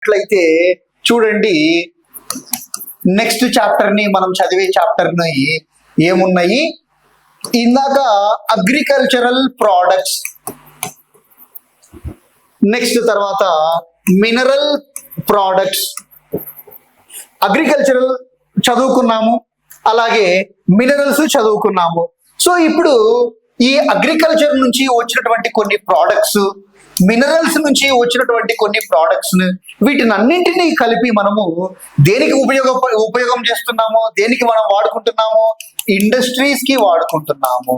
అట్లయితే చూడండి, next chapter ని మనం చదివే చాప్టర్ ని ఏమున్నాయి, ఇందాక అగ్రికల్చరల్ ప్రోడక్ట్స్, నెక్స్ట్ తర్వాత మినరల్ ప్రోడక్ట్స్. అగ్రికల్చరల్ చదువుకున్నాము, అలాగే మినరల్స్ చదువుకున్నాము. సో ఇప్పుడు ఈ అగ్రికల్చర్ నుంచి వచ్చినటువంటి కొన్ని ప్రోడక్ట్స్, మినరల్స్ నుంచి వచ్చినటువంటి కొన్ని ప్రోడక్ట్స్, వీటిని అన్నింటినీ కలిపి మనము దేనికి ఉపయోగం చేస్తున్నామో, దేనికి మనం వాడుకుంటున్నామో, ఇండస్ట్రీస్ కి వాడుకుంటున్నాము.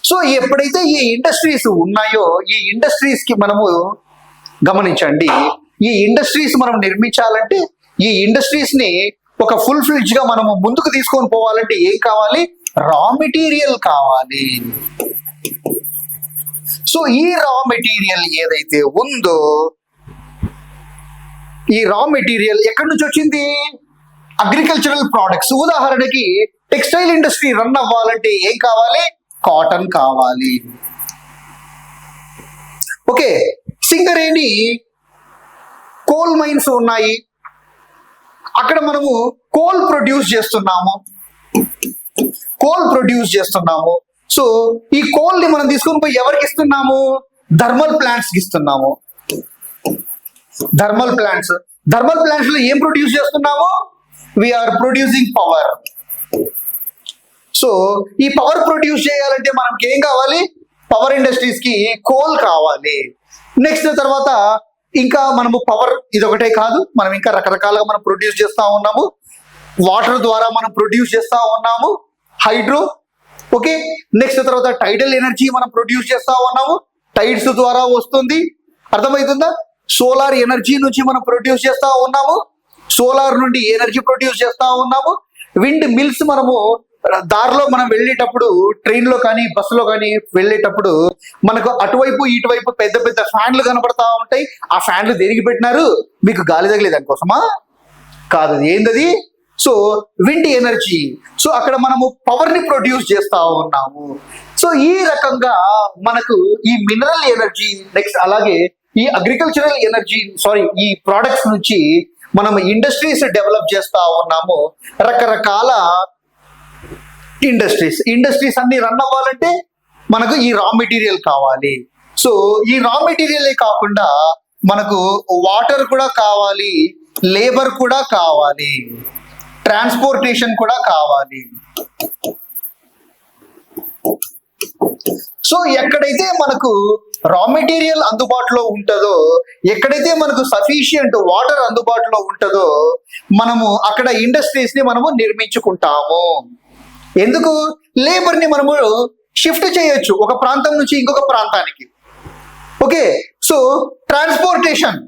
సో ఎప్పుడైతే ఈ ఇండస్ట్రీస్ ఉన్నాయో, ఈ ఇండస్ట్రీస్ కి మనము గమనించండి, ఈ ఇండస్ట్రీస్ మనం నిర్మించాలంటే, ఈ ఇండస్ట్రీస్ ని ఒక ఫుల్ ఫ్లెడ్జ్ గా మనము ముందుకు తీసుకొని పోవాలంటే ఏం కావాలి? రా మెటీరియల్ కావాలి. సో ఈ రా మెటీరియల్ ఏదైతే ఉందో, ఈ రా మెటీరియల్ ఎక్కడి నుంచి వచ్చింది? Agricultural products. ఉదాహరణకి టెక్స్టైల్ ఇండస్ట్రీ రన్ అవ్వాలంటే ఏం కావాలి? కాటన్ కావాలి. ఓకే, సింగరేణి కోల్ మైన్స్ ఉన్నాయి, అక్కడ మనము కోల్ ప్రొడ్యూస్ చేస్తున్నాము. సో ఈ కోల్ ని మనం తీసుకొని పోయి ఎవరికి ఇస్తున్నాము? థర్మల్ ప్లాంట్స్ కి ఇస్తున్నాము. థర్మల్ ప్లాంట్స్ లో ఏం ప్రొడ్యూస్ చేస్తున్నాము? We are producing power. సో ఈ పవర్ ప్రొడ్యూస్ చేయాలంటే మనకి ఏం కావాలి? పవర్ ఇండస్ట్రీస్ కి కోల్ కావాలి. నెక్స్ట్ తర్వాత ఇంకా మనము పవర్ ఇదొకటే కాదు, మనం ఇంకా రకరకాలుగా మనం ప్రొడ్యూస్ చేస్తా ఉన్నాము. వాటర్ ద్వారా మనం ప్రొడ్యూస్ చేస్తా ఉన్నాము, హైడ్రో. ఓకే, నెక్స్ట్ తర్వాత టైడల్ ఎనర్జీ మనం ప్రొడ్యూస్ చేస్తా ఉన్నాము, టైడ్స్ ద్వారా వస్తుంది. అర్థమవుతుందా? సోలార్ ఎనర్జీ నుంచి మనం ప్రొడ్యూస్ చేస్తా ఉన్నాము, సోలార్ నుండి ఎనర్జీ ప్రొడ్యూస్ చేస్తా ఉన్నాము. విండ్ మిల్స్ మనము దారిలో మనం వెళ్ళేటప్పుడు, ట్రైన్ లో కానీ బస్సులో కానీ వెళ్ళేటప్పుడు మనకు అటువైపు ఇటువైపు పెద్ద పెద్ద ఫ్యాన్లు కనపడతా ఉంటాయి. ఆ ఫ్యాన్లు దేనికి పెట్టినారు? మీకు గాలి తగిలే దానికోసమా? కాదు. ఏందది? So wind energy. సో అక్కడ మనము పవర్ ని ప్రొడ్యూస్ చేస్తా ఉన్నాము. సో ఈ రకంగా మనకు ఈ మినరల్ ఎనర్జీ, నెక్స్ట్ అలాగే ఈ అగ్రికల్చరల్ ఎనర్జీ, ఈ ప్రోడక్ట్స్ నుంచి మనం ఇండస్ట్రీస్ డెవలప్ చేస్తా ఉన్నాము. రకరకాల ఇండస్ట్రీస్ అన్ని రన్ అవ్వాలంటే మనకు ఈ రా మెటీరియల్ కావాలి. సో ఈ రా మెటీరియలే కాకుండా మనకు వాటర్ కూడా కావాలి, లేబర్ కూడా కావాలి, ట్రాన్స్పోర్టేషన్ కూడా కావాలి. సో ఎక్కడైతే మనకు రా మెటీరియల్ అందుబాటులో ఉంటుందో, ఎక్కడైతే మనకు సఫిషియంట్ వాటర్ అందుబాటులో ఉంటుందో, మనము అక్కడ ఇండస్ట్రీస్ ని మనము నిర్మించుకుంటాము. ఎందుకు? లేబర్ ని మనము షిఫ్ట్ చేయొచ్చు ఒక ప్రాంతం నుంచి ఇంకొక ప్రాంతానికి. Okay, so transportation,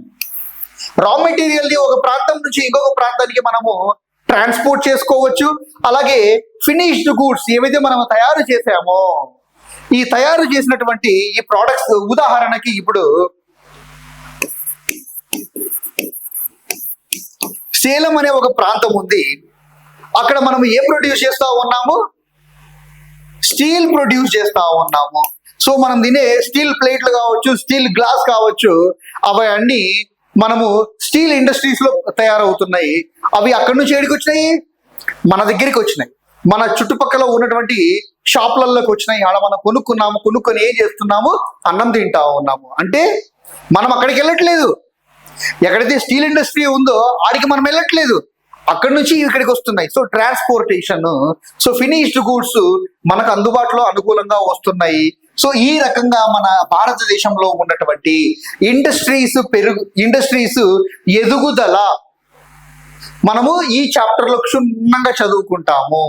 raw material ని ఒక ప్రాంతం నుంచి ఇంకొక ప్రాంతానికి మనము ట్రాన్స్పోర్ట్ చేసుకోవచ్చు. అలాగే ఫినిష్డ్ గూడ్స్ ఏవైతే మనం తయారు చేసామో, ఈ తయారు చేసినటువంటి ఈ ప్రోడక్ట్స్, ఉదాహరణకి ఇప్పుడు సేలం అనే ఒక ప్రాంతం ఉంది, అక్కడ మనం ఏం ప్రొడ్యూస్ చేస్తా ఉన్నాము? స్టీల్ ప్రొడ్యూస్ చేస్తా ఉన్నాము. సో మనం తినే స్టీల్ ప్లేట్లు కావచ్చు, స్టీల్ గ్లాస్ కావచ్చు, అవన్నీ మనము స్టీల్ ఇండస్ట్రీస్ లో తయారవుతున్నాయి. అవి అక్కడి నుంచి ఏడికి వచ్చినాయి? మన దగ్గరికి వచ్చినాయి, మన చుట్టుపక్కల ఉన్నటువంటి షాపులలోకి వచ్చినాయి. ఆడ మనం కొనుక్కొని ఏం చేస్తున్నాము? అన్నం తింటా ఉన్నాము. అంటే మనం అక్కడికి వెళ్ళట్లేదు. ఎక్కడైతే స్టీల్ ఇండస్ట్రీ ఉందో ఆడికి మనం వెళ్ళట్లేదు, అక్కడి నుంచి ఇక్కడికి వస్తున్నాయి. So transportation, so finished goods మనకు అందుబాటులో అనుకూలంగా వస్తున్నాయి. సో ఈ రకంగా మన భారతదేశంలో ఉన్నటువంటి ఇండస్ట్రీస్ ఎదుగుదల మనము ఈ చాప్టర్ లో క్షుణ్ణంగా చదువుకుంటాము.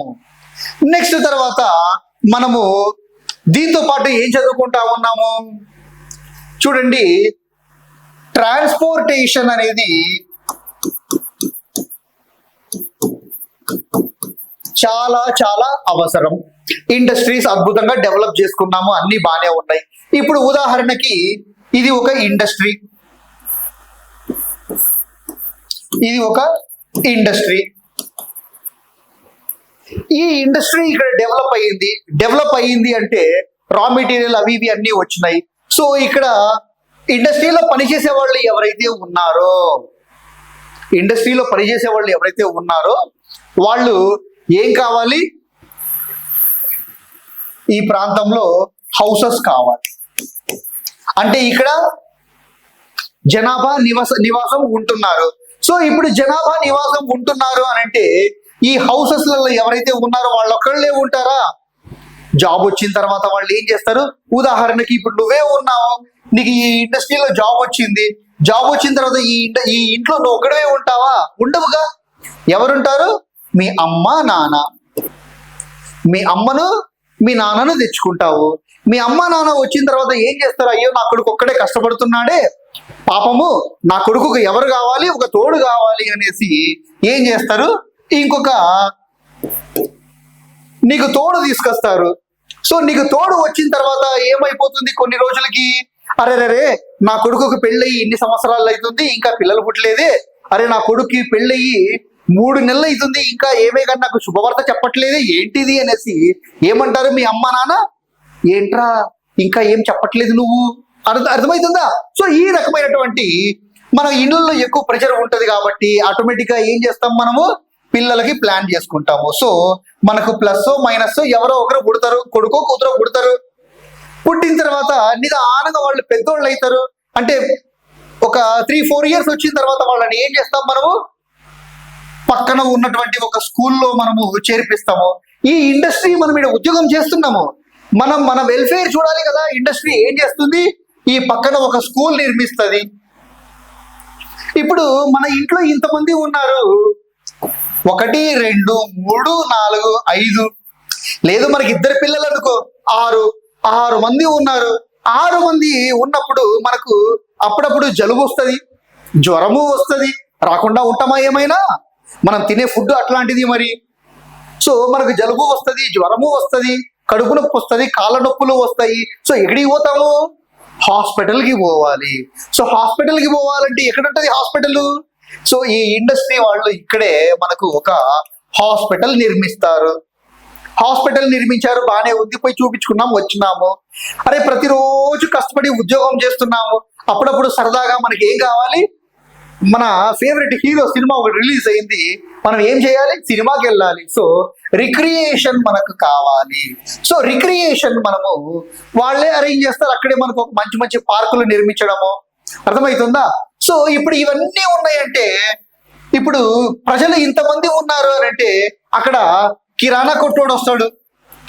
నెక్స్ట్ తర్వాత మనము దీంతో పాటు ఏం చదువుకుంటా ఉన్నాము? చూడండి, ట్రాన్స్పోర్టేషన్ అనేది చాలా చాలా అవసరం. ఇండస్ట్రీస్ అద్భుతంగా డెవలప్ చేసుకున్నాము, అన్ని బాగానే ఉన్నాయి. ఇప్పుడు ఉదాహరణకి ఇది ఒక ఇండస్ట్రీ, ఈ ఇండస్ట్రీ ఇక్కడ డెవలప్ అయ్యింది అంటే రా మెటీరియల్ అవి ఇవి అన్ని వచ్చినాయి. సో ఇక్కడ ఇండస్ట్రీలో పనిచేసే వాళ్ళు ఎవరైతే ఉన్నారో వాళ్ళు ఏం కావాలి? ఈ ప్రాంతంలో హౌసెస్ కావాలి. అంటే ఇక్కడ జనాభా నివాసం ఉంటున్నారు. సో ఇప్పుడు జనాభా నివాసం ఉంటున్నారు అని అంటే ఈ హౌసెస్లలో ఎవరైతే ఉన్నారో వాళ్ళు ఒక్కళ్ళే ఉంటారా? జాబ్ వచ్చిన తర్వాత వాళ్ళు ఏం చేస్తారు? ఉదాహరణకి ఇప్పుడు నువ్వే ఉన్నావు, నీకు ఈ ఇండస్ట్రీలో జాబ్ వచ్చింది. జాబ్ వచ్చిన తర్వాత ఈ ఇంట్లో నువ్వు ఒక్కడే ఉంటావా? ఉండవుగా. ఎవరుంటారు? మీ అమ్మ నాన్న. మీ అమ్మను మీ నాన్నను తెచ్చుకుంటావు. మీ అమ్మ నాన్న వచ్చిన తర్వాత ఏం చేస్తారు? అయ్యో నా కొడుకు ఒక్కడే కష్టపడుతున్నాడే, పాపము నా కొడుకుకు ఎవరు కావాలి? ఒక తోడు కావాలి అనేసి ఏం చేస్తారు? ఇంకొక నీకు తోడు తీసుకొస్తారు. సో నీకు తోడు వచ్చిన తర్వాత ఏమైపోతుంది? కొన్ని రోజులకి అరే నా కొడుకుకు పెళ్ళయి ఇన్ని సంవత్సరాలు అవుతుంది, ఇంకా పిల్లలు పుట్టలేదే. అరే నా కొడుకు పెళ్ళయి 3 నెలలు అవుతుంది, ఇంకా ఏమే కానీ నాకు శుభవార్త చెప్పట్లేదే, ఏంటిది అనేసి ఏమంటారు మీ అమ్మ నాన్న? ఏంట్రా ఇంకా ఏం చెప్పట్లేదు నువ్వు? అర్థమవుతుందా? సో ఈ రకమైనటువంటి మన ఇళ్ళల్లో ఎక్కువ ప్రెషర్ ఉంటుంది కాబట్టి ఆటోమేటిక్ గా ఏం చేస్తాం? మనము పిల్లలకి ప్లాన్ చేసుకుంటాము. సో మనకు ప్లస్ మైనస్ ఎవరో ఒకరు పుడతారు, కొడుకో కూతురో పుడతారు. పుట్టిన తర్వాత నిదానంగా వాళ్ళు పెద్దోళ్ళు అవుతారు. అంటే ఒక 3-4 ఇయర్స్ వచ్చిన తర్వాత వాళ్ళని ఏం చేస్తాం? మనము పక్కన ఉన్నటువంటి ఒక స్కూల్లో మనము చేర్పిస్తాము. ఈ ఇండస్ట్రీ మనం ఇక్కడ ఉద్యోగం చేస్తున్నాము, మన వెల్ఫేర్ చూడాలి కదా. ఇండస్ట్రీ ఏం చేస్తుంది? ఈ పక్కన ఒక స్కూల్ నిర్మిస్తుంది. ఇప్పుడు మన ఇంట్లో ఇంతమంది ఉన్నారు, 1, 2, 3, 4, 5, లేదు మనకి 2 పిల్లలు అనుకో, 6 మంది ఉన్నారు. 6 మంది ఉన్నప్పుడు మనకు అప్పుడప్పుడు జలుబు వస్తుంది, జ్వరము వస్తుంది. రాకుండా ఉంటామా ఏమైనా? మనం తినే ఫుడ్ అట్లాంటిది మరి. సో మనకు జలుబు వస్తుంది, జ్వరము వస్తుంది, కడుపు నొప్పి వస్తుంది, కాళ్ళ నొప్పులు వస్తాయి. సో ఎక్కడికి పోతాము? హాస్పిటల్కి పోవాలి. సో హాస్పిటల్కి పోవాలంటే ఎక్కడ ఉంటుంది హాస్పిటల్? సో ఈ ఇండస్ట్రీ వాళ్ళు ఇక్కడే మనకు ఒక హాస్పిటల్ నిర్మిస్తారు. హాస్పిటల్ నిర్మించారు, బాగానే ఉంది, పోయి చూపించుకున్నాం, వచ్చినాము. అరే ప్రతిరోజు కష్టపడి ఉద్యోగం చేస్తున్నాము, అప్పుడప్పుడు సరదాగా మనకి ఏం కావాలి? మన ఫేవరెట్ హీరో సినిమా ఒకటి రిలీజ్ అయింది, మనం ఏం చేయాలి? సినిమాకి వెళ్ళాలి. సో రిక్రియేషన్ మనకు కావాలి. సో రిక్రియేషన్ మనము వాళ్ళే అరేంజ్ చేస్తారు. అక్కడే మనకు ఒక మంచి పార్కులు నిర్మించడము. అర్థమవుతుందా? సో ఇప్పుడు ఇవన్నీ ఉన్నాయంటే, ఇప్పుడు ప్రజలు ఇంతమంది ఉన్నారు అని అంటే అక్కడ కిరాణా కొట్టుడు వస్తాడు,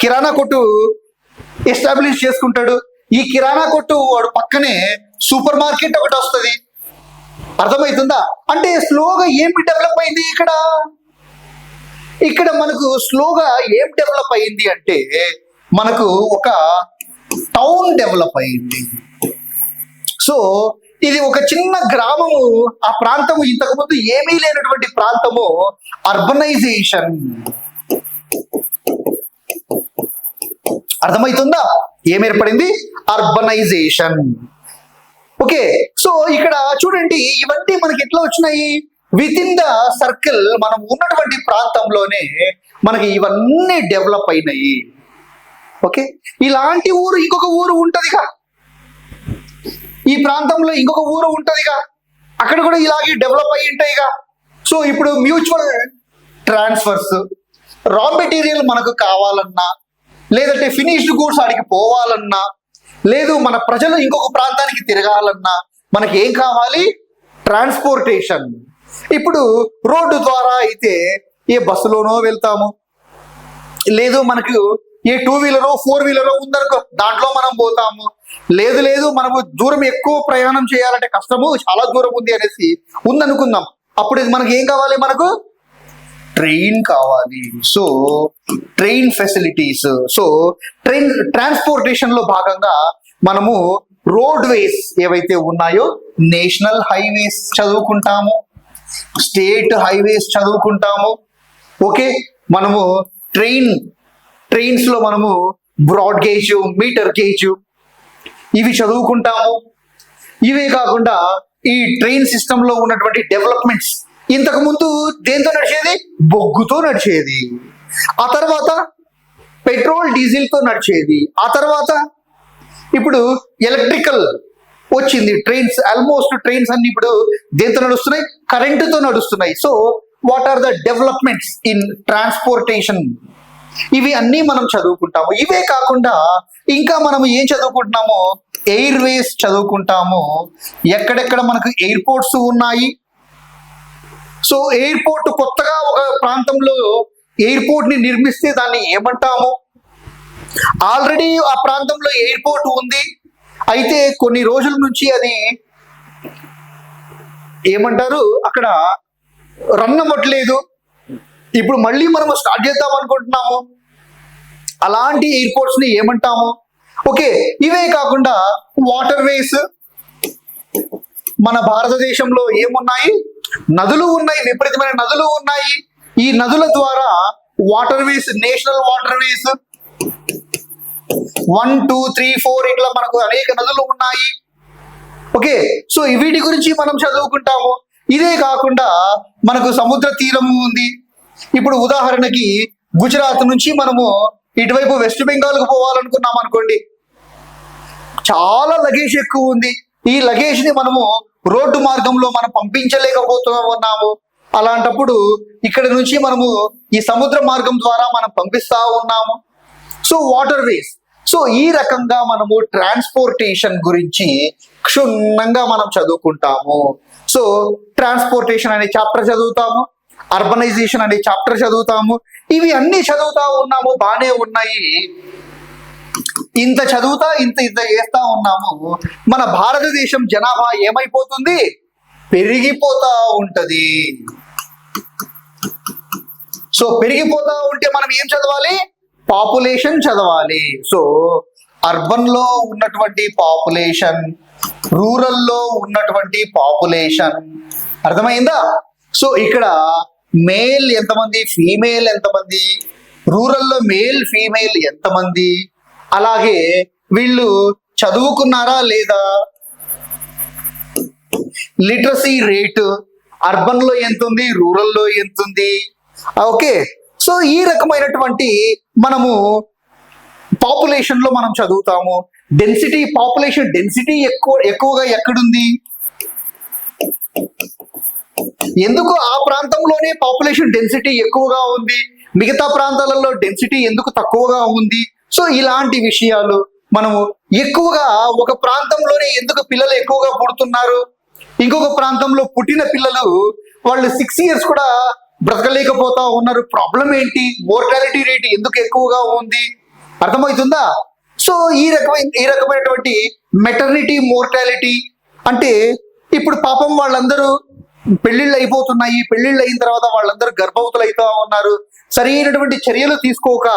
కిరాణా కొట్టు ఎస్టాబ్లిష్ చేసుకుంటాడు. ఈ కిరాణా కొట్టు వాడు పక్కనే సూపర్ మార్కెట్ ఒకటి వస్తుంది. అర్థమవుతుందా? అంటే స్లోగా ఏం డెవలప్ అయింది ఇక్కడ మనకు స్లోగా ఏం డెవలప్ అయింది అంటే మనకు ఒక టౌన్ డెవలప్ అయింది. సో ఇది ఒక చిన్న గ్రామము, ఆ ప్రాంతము ఇంతకుముందు ఏమీ లేనటువంటి ప్రాంతము. అర్బనైజేషన్. అర్థమవుతుందా? ఏం ఏర్పడింది? అర్బనైజేషన్. ఓకే. సో ఇక్కడ చూడండి, ఇవన్నీ మనకి ఎట్లా వచ్చినాయి? విత్ ఇన్ ద సర్కిల్ మనం ఉన్నటువంటి ప్రాంతంలోనే మనకి ఇవన్నీ డెవలప్ అయినాయి. ఓకే. ఇలాంటి ఊరు ఇంకొక ఊరు ఉంటదిగా, ఈ ప్రాంతంలో ఇంకొక ఊరు ఉంటదిగా, అక్కడ కూడా ఇలాగే డెవలప్ అయి ఉంటాయిగా. సో ఇప్పుడు మ్యూచువల్ ట్రాన్స్ఫర్స్, రా మెటీరియల్ మనకు కావాలన్నా, లేదంటే ఫినిష్డ్ గూడ్స్ ఆడికి పోవాలన్నా, లేదు మన ప్రజలు ఇంకొక ప్రాంతానికి తిరగాలన్నా మనకి ఏం కావాలి? ట్రాన్స్పోర్టేషన్. ఇప్పుడు రోడ్డు ద్వారా అయితే ఏ బస్సులోనో వెళ్తాము, లేదు మనకు ఏ 2 వీలరో 4 వీలరో ఉందనుకో దాంట్లో మనం పోతాము. లేదు మనము దూరం ఎక్కువ ప్రయాణం చేయాలంటే కష్టము, చాలా దూరం ఉంది అనేసి ఉందనుకుందాం. అప్పుడు ఇది మనకి ఏం కావాలి? మనకు ట్రైన్ కావాలి. So train facilities. So transportation లో భాగంగా మనము రోడ్ వేస్ ఏవైతే ఉన్నాయో, నేషనల్ హైవేస్ చదువుకుంటాము, స్టేట్ హైవేస్ చదువుకుంటాము. ఓకే. మనము ట్రైన్స్ లో మనము బ్రాడ్ గేజ్, మీటర్ గేజ్ ఇవి చదువుకుంటాము. ఇవే కాకుండా ఈ ట్రైన్ సిస్టమ్ లో ఉన్నటువంటి డెవలప్మెంట్స్, ఇంతకు ముందు దేంతో నడిచేది? బొగ్గుతో నడిచేది. ఆ తర్వాత పెట్రోల్ డీజిల్ తో నడిచేది. ఆ తర్వాత ఇప్పుడు ఎలక్ట్రికల్ వచ్చింది. ట్రైన్స్ ఆల్మోస్ట్ ట్రైన్స్ అన్ని ఇప్పుడు దేంతో నడుస్తున్నాయి? కరెంటుతో నడుస్తున్నాయి. So what are the developments in transportation? ఇవి అన్నీ మనం చదువుకుంటాము. ఇవే కాకుండా ఇంకా మనం ఏం చదువుకుంటున్నాము? ఎయిర్ వేస్ చదువుకుంటాము. ఎక్కడెక్కడ మనకు ఎయిర్పోర్ట్స్ ఉన్నాయి. సో ఎయిర్పోర్ట్ కొత్తగా ఒక ప్రాంతంలో ఎయిర్పోర్ట్ ని నిర్మిస్తే దాన్ని ఏమంటాము? ఆల్రెడీ ఆ ప్రాంతంలో ఎయిర్పోర్ట్ ఉంది, అయితే కొన్ని రోజుల నుంచి అది ఏమంటారు అక్కడ రన్ అవ్వట్లేదు, ఇప్పుడు మళ్ళీ మనము స్టార్ట్ చేద్దాం అనుకుంటున్నాము. అలాంటి ఎయిర్పోర్ట్స్ ని ఏమంటాము? ఓకే, ఇవే కాకుండా వాటర్ వేస్. మన భారతదేశంలో ఏమున్నాయి? నదులు ఉన్నాయి, విపరీతమైన నదులు ఉన్నాయి. ఈ నదుల ద్వారా water ways, national water ways 1, 2, 3, 4 ఇట్లా మనకు అనేక నదులు ఉన్నాయి. ఓకే, సో వీటి గురించి మనం చదువుకుంటాము. ఇదే కాకుండా మనకు సముద్ర తీరం ఉంది. ఇప్పుడు ఉదాహరణకి గుజరాత్ నుంచి మనము ఇటువైపు వెస్ట్ బెంగాల్కు పోవాలనుకున్నాం అనుకోండి, చాలా లగేజ్ ఎక్కువ ఉంది. ఈ లగేజ్ ని మనము రోడ్డు మార్గంలో మనం పంపించలేకపోతున్నాము. అలాంటప్పుడు ఇక్కడ నుంచి మనము ఈ సముద్ర మార్గం ద్వారా మనం పంపిస్తా ఉన్నాము. So water ways. సో ఈ రకంగా మనము ట్రాన్స్పోర్టేషన్ గురించి క్షుణ్ణంగా మనం చదువుకుంటాము. సో ట్రాన్స్పోర్టేషన్ అనే చాప్టర్ చదువుతాము, అర్బనైజేషన్ అనే చాప్టర్ చదువుతాము. ఇవి అన్ని చదువుతా ఉన్నాము, బానే ఉన్నాయి. ఇంత చదువుతా ఇంత చేస్తా ఉన్నాము. మన భారతదేశం జనాభా ఏమైపోతుంది? పెరిగిపోతా ఉంటది. సో పెరిగిపోతా ఉంటే మనం ఏం చదవాలి? పాపులేషన్ చదవాలి. సో అర్బన్ లో ఉన్నటువంటి పాపులేషన్, రూరల్ లో ఉన్నటువంటి పాపులేషన్, అర్థమైందా? సో ఇక్కడ మేల్ ఎంతమంది, ఫీమేల్ ఎంతమంది, రూరల్లో మేల్ ఫీమేల్ ఎంతమంది, అలాగే వీళ్ళు చదువుకున్నారా లేదా, లిటరసీ రేటు అర్బన్ లో ఎంత ఉంది, రూరల్లో ఎంత ఉంది. ఓకే, సో ఈ రకమైనటువంటి మనము పాపులేషన్ లో మనం చదువుతాము. డెన్సిటీ, పాపులేషన్ డెన్సిటీ ఎక్కువగా ఎక్కడుంది, ఎందుకు ఆ ప్రాంతంలోనే పాపులేషన్ డెన్సిటీ ఎక్కువగా ఉంది, మిగతా ప్రాంతాలలో డెన్సిటీ ఎందుకు తక్కువగా ఉంది. సో ఇలాంటి విషయాలు మనము ఎక్కువగా ఒక ప్రాంతంలోనే ఎందుకు పిల్లలు ఎక్కువగా పుడుతున్నారు, ఇంకొక ప్రాంతంలో పుట్టిన పిల్లలు వాళ్ళు 6 years కూడా బ్రతకలేకపోతా ఉన్నారు, ప్రాబ్లం ఏంటి, మోర్టాలిటీ రేట్ ఎందుకు ఎక్కువగా ఉంది, అర్థమవుతుందా? సో ఈ రకమైనటువంటి మెటర్నిటీ మోర్టాలిటీ అంటే ఇప్పుడు పాపం వాళ్ళందరూ పెళ్లిళ్ళు అయిపోతున్నాయి, పెళ్లిళ్ళు అయిన తర్వాత వాళ్ళందరూ గర్భవతులు అవుతా ఉన్నారు. సరైనటువంటి చర్యలు తీసుకోక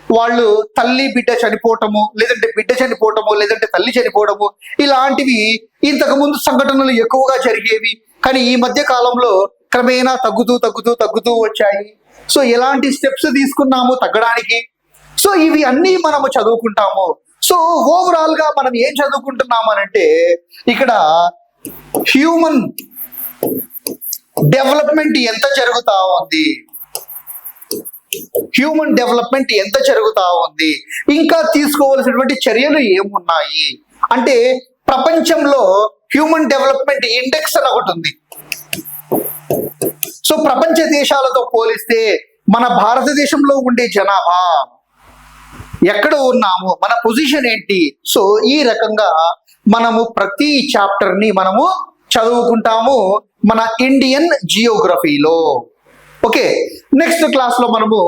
వాళ్ళు తల్లి బిడ్డ చనిపోవటము, లేదంటే బిడ్డ చనిపోవటము, లేదంటే తల్లి చనిపోవడము, ఇలాంటివి ఇంతకు ముందు సంఘటనలు ఎక్కువగా జరిగేవి. కానీ ఈ మధ్య కాలంలో క్రమేణా తగ్గుతూ వచ్చాయి. సో ఎలాంటి స్టెప్స్ తీసుకున్నాము తగ్గడానికి? సో ఇవి అన్నీ మనము చదువుకుంటాము. సో ఓవరాల్ గా మనం ఏం చదువుకుంటున్నాము అంటే ఇక్కడ హ్యూమన్ డెవలప్మెంట్ ఎంత జరుగుతా ఉంది, హ్యూమన్ డెవలప్మెంట్ ఎంత జరుగుతా ఉంది, ఇంకా తీసుకోవాల్సినటువంటి చర్యలు ఏమున్నాయి అంటే ప్రపంచంలో హ్యూమన్ డెవలప్మెంట్ ఇండెక్స్ అని ఒకటి ఉంది. సో ప్రపంచ దేశాలతో పోలిస్తే మన భారతదేశంలో ఉండే జనాభా ఎక్కడ ఉన్నాము, మన పొజిషన్ ఏంటి. సో ఈ రకంగా మనము ప్రతి చాప్టర్ ని మనము చదువుకుంటాము మన ఇండియన్ జియోగ్రఫీలో. ఓకే, నెక్స్ట్ క్లాస్ లో మనము